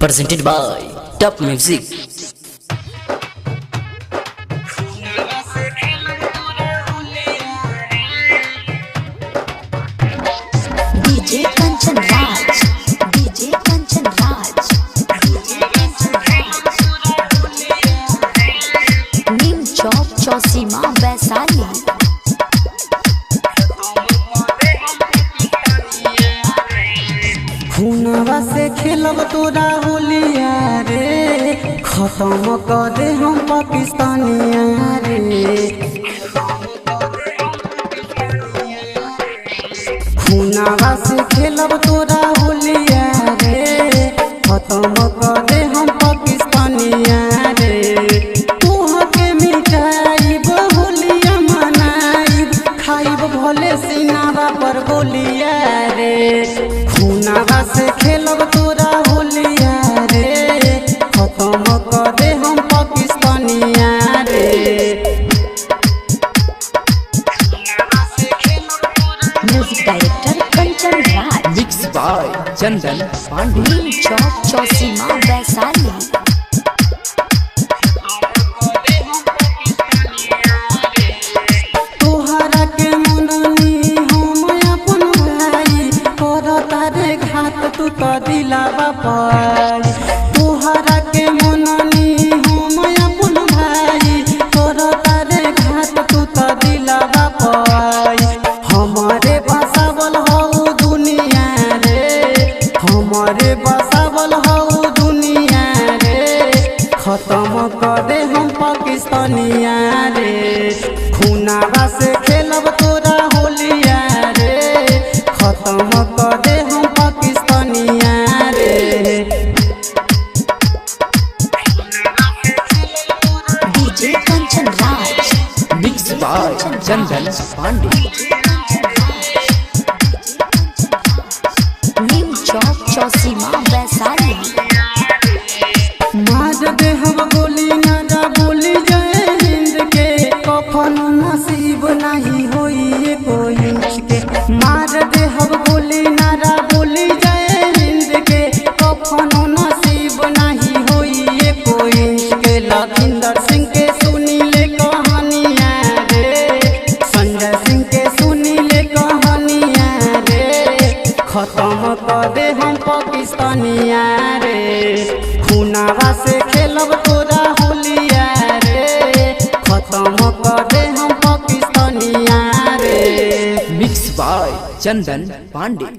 presented by Top Music. DJ Kanchan Raj, DJ Kanchan Raj, Neem Chowk Chausima Vaisali. खूनवा से खेलब तोरा होलिया रे, खत्म कर दे हम पाकिस्तानिया रे। खूनवा से खेलब तोरा होलिया रे, खत्म कर दे हम पाकिस्तानिया रे। तोह के मिटाइब होलिया मनाइब, खाइब भले सीनावा पर गोलिया रे। खूनवा से खेलब तोरा होलिया रे, खत्म कर दे हम पाकिस्तानिया रे। Music Director Kanchan Raj, Mixed by Chandan Pandey. Neem Chowk Chausima Vaisali. तोहरा के मननी हम अपन भाई, करता रे घात तू तो दिलावा पाई। तोहरा के मननी हम अपन भाई, करता रे घात तू तो दिलावा पाई। हमारे बसावल हऊ दुनिया रे, हमारे बसावल हऊ दुनिया रे। खत्म कर दे हम पाकिस्तानिया रे। खूनवा से खेलब तोरा होलिया रे, खत्म कर दे हम पाकिस्तानिया रे। DJ Kanchan Raj, Mixed by Chandan Pandey. Neem Chowk Chausima Vaisali. मार दे हम गोली ना बोली जय हिंद के, कफन नसीब नहीं होई कोई इंच के। मार दे हम गोली ना बोली जय हिंद के, कफन नसीब नहीं होई कोई इंच के। लखिंदर सिंह के सुनी ले कहानियाँ रे, संजय सिंह के सुनी ले कहानियाँ रे। खत्म कर दे हम पाकिस्तानिया रे। खूनवा से खेलब तोरा होलिया रे, खत्म कर दे हम पाकिस्तानिया रे। Mixed by Chandan Pandey.